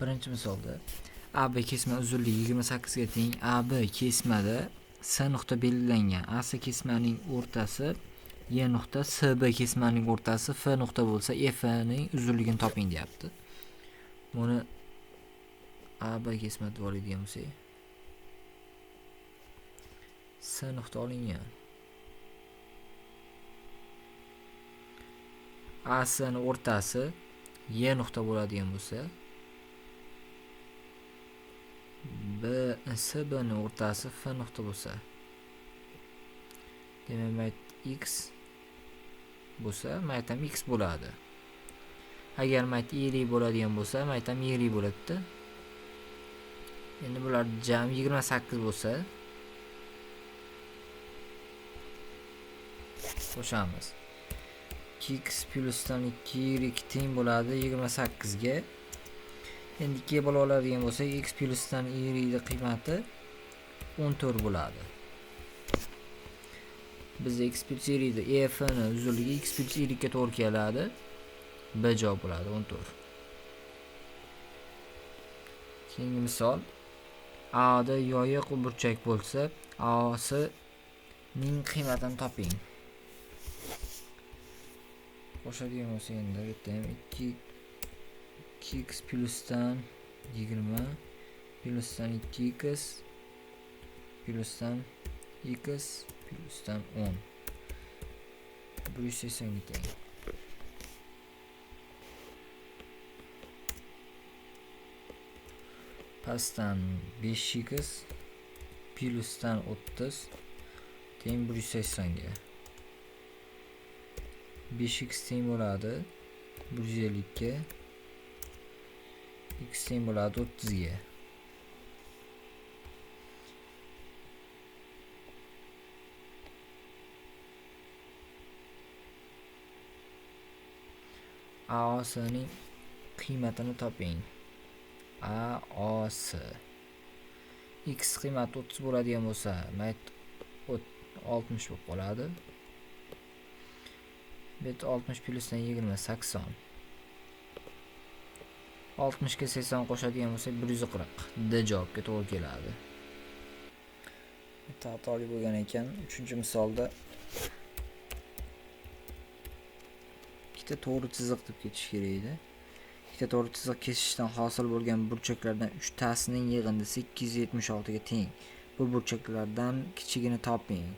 Birinchi misolda AB kesma uzunligi 28 ga teng. AB kesmada S nuqta belgilangan. AC kesmaning o'rtasi Y nuqta, SB kesmaning o'rtasi F nuqta bo'lsa, F ning uzunligini toping deyapti. Buni AB kesma deb oladigan bo'lsak, S nuqta olingan. AC ning o'rtasi Y nuqta bo'ladigan bo'lsa, SB ning o'rtasi F nuqta bo'lsa, demak X bo'lsa, maytam X bo'ladi. Agar mayt Y bo'ladigan bo'lsa, maytam Y bo'ladi. Endi bular jami 28 bo'lsa, qo'shamiz. X plusdan 2y teng bo'ladi 28 ga. Endi 2 ga bo'la oladigan bo'lsa, x plusdan y ning qiymati 14 bo'ladi. Biz x plus y ning f ning uzunligi x plus y ga to'g'ri keladi. B javob bo'ladi 14. Keyingi misol. A da yoyiq burchak bo'lsa, AC ning qiymatini toping. Qo'shadigan bo'lsa, endi bitta ham 2x plusdan 20 plusdan 2x plusdan x plusdan 10 180 ga teng. Pastdan 5x plusdan 30 teng 180 ga. 5x teng bo'ladi 150 ga. X teng bo'ladi 30 ga. AOS ning qiymatini toping. AOS X qiymati 30 bo'ladigan bo'lsa, mayt 60 bo'lib qoladi. Bet 60 plusdan 20 80. 60 ga 80 qo'shadigan bo'lsak 140. D javobga to'g'ri keladi. Xatoli bo'lgan ekan. 3-misolda ikkita to'g'ri chiziq deb ketish kerak edi. Ikkita to'g'ri chiziq kesishdan hosil bo'lgan burchaklardan 3tasining yig'indi 876 ga teng. Bu burchaklardan kichigini toping.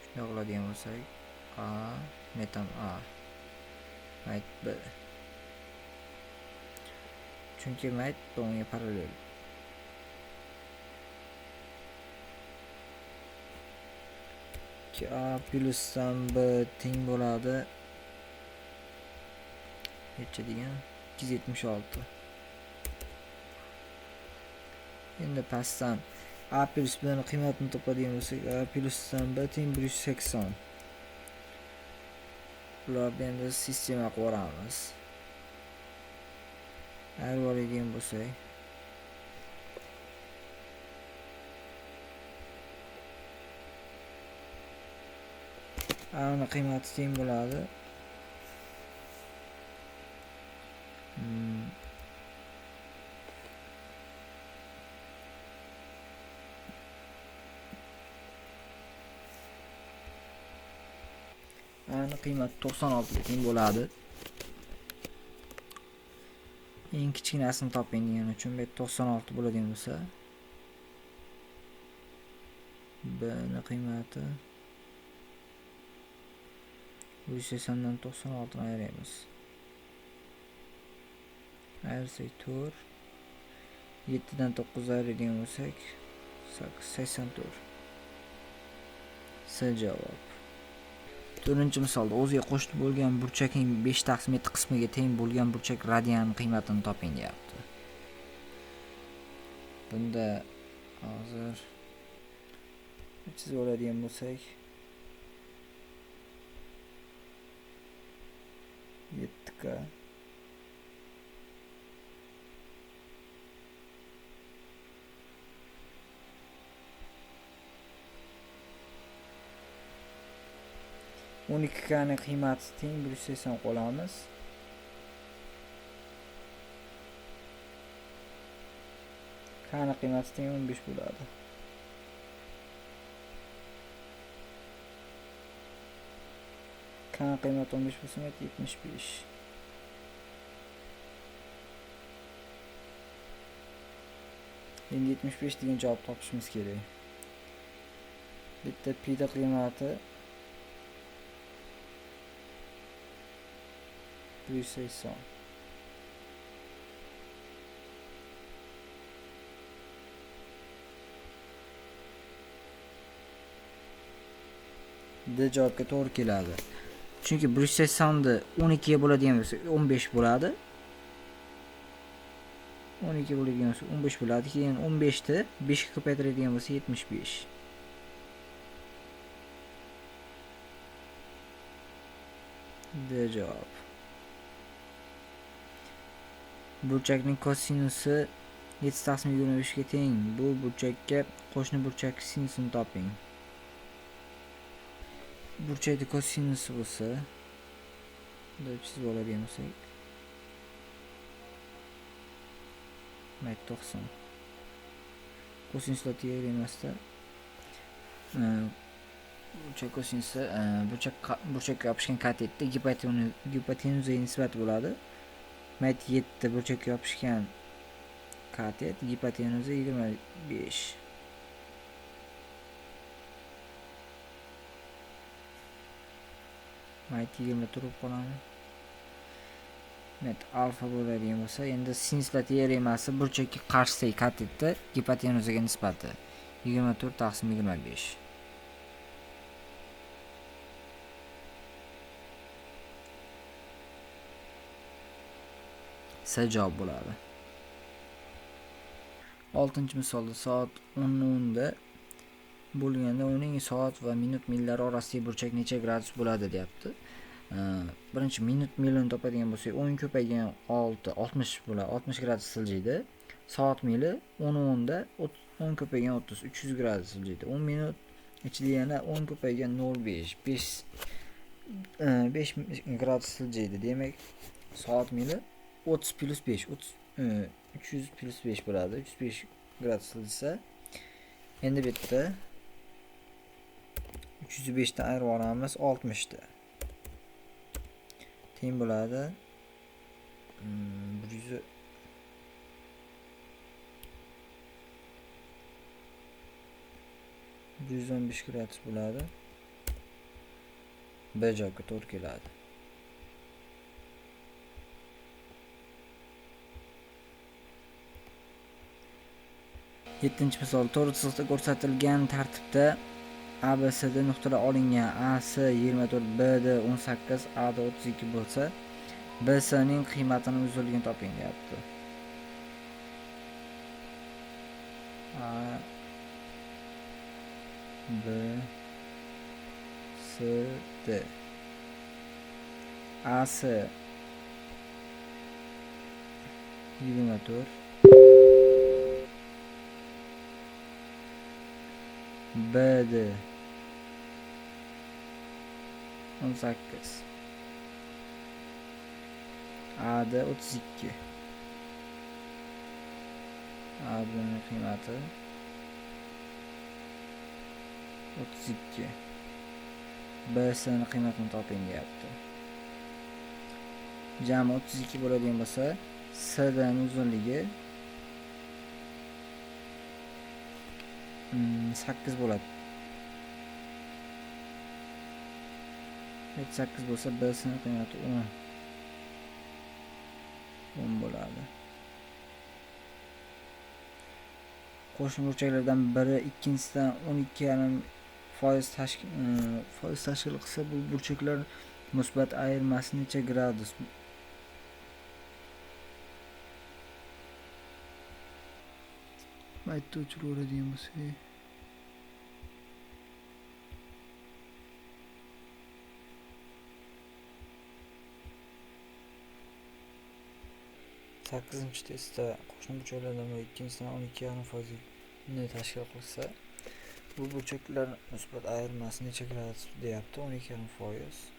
Shunday qiladigan bo'lsak, A metam A mayt B. Chunki mayt bunga parallel. A plusdan B teng bo'ladi. Necha degan? 276. Endi pastdan A plus B ning qiymatini topadigan bo'lsak, A plusdan B teng 180. Bularni endi sistema qilamiz. Agar oladigan bo'lsak, A ning qiymati teng bo'ladi. A ning qiymati 96 ga teng bo'ladi. Eng kichkinasini toping degani uchun bu 96 bo'ladigan bo'lsa, B ning qiymati 180 dan 96 ni ayiramiz. Ayirsak 4. 7 dan 9 ayiradigan bo'lsak 84. S javob. 4-misolda o'ziga qo'shib bo'lgan burchakning 5/7 qismiga teng bo'lgan burchak radian qiymatini toping deyapti. Bunda hozir chizib oladigan bo'lsak, 7 ga 12k ning qiymati teng 180 qolamiz. K ning qiymati teng 15 bo'ladi. K ning qiymati 15 bo'lsa 75. Endi 75 degan javob topishimiz kerak. Bitta pi ning qiymati 180. D javobga to'g'ri keladi. Chunki 180 ni 12 ga bo'ladigan bo'lsa 15 bo'ladi. 12 bo'ladigan bo'lsa 15 bo'ladi. Keyin 15 ni 5 ga ko'paytiradigan bo'lsa 75. D javob. Burchakning kosinusi 7/25 ga teng. Bu burchakka qo'shni burchak sinusini toping. Burchakning kosinusi bo'lsa, deb chizib oladigan bo'lsak, 90. Kosinuslar teng emasda, burchak kosinusi burchakka yopishgan katetda gipotenuzaga nisbati bo'ladi. 7 burchakka yopishgan katet, gipotenuza 25. Mayt 20 turib qoladi. Alfa bo'ladigan bo'lsa, endi sinuslar teoremasi burchakka qarshi katetda gipotenuzaga nisbati 24/25. S javob bo'ladi. 6-misolda soat 10:10 bo'lganda uning soat va minut millari orasidagi burchak necha gradus bo'ladi deyapti. Birinchi minut millini topadigan bo'lsak, 10 ko'paygan 6 60 bo'ladi. 60 gradus siljiydi. Soat mili 10:10 10 ko'paygan 30 300 gradus siljiydi. 10 minut ichida yana 10 ko'paygan 0.5 5 gradus siljiydi. Demak, soat mili 30 plus 5 300 plus 5 bo'ladi. 305 gradus siljsa, endi bu yerda 305 dan ayirib olamiz 60 da. Teng bo'ladi 115 gradus bo'ladi. B javobga to'g'ri keladi. Yettinchi misol, to'g'ri chiziqda ko'rsatilgan tartibda ABCD nuqtalar olingan. AC 24, BD 18, AD 32 bo'lsa, BC ning qiymatini uzunligini toping deyapti. A B C D. AC 24, BD 18, AD 32. AD ning qiymati 32. BC ning qiymatini toping deyapti. Jami 32 bo'ladigan bo'lsa, C dan uzunligi 8 bo'ladi. 8 bo'lsa, BC ning qiymati 10 bo'ladi. Qo'shni burchaklardan biri ikkinchisidan 12,5% tashkil qilsa, bu burchaklar musbat ayirmasi necha gradus? Maytda o'chiraveradigan bo'lsak, sakkizinchi testda qo'shni burchaklardan biri ikkinchisidan 12,5% tashkil qilsa, Bu burchaklar nisbat ayirmasi necha gradus deyapti? 12,5%.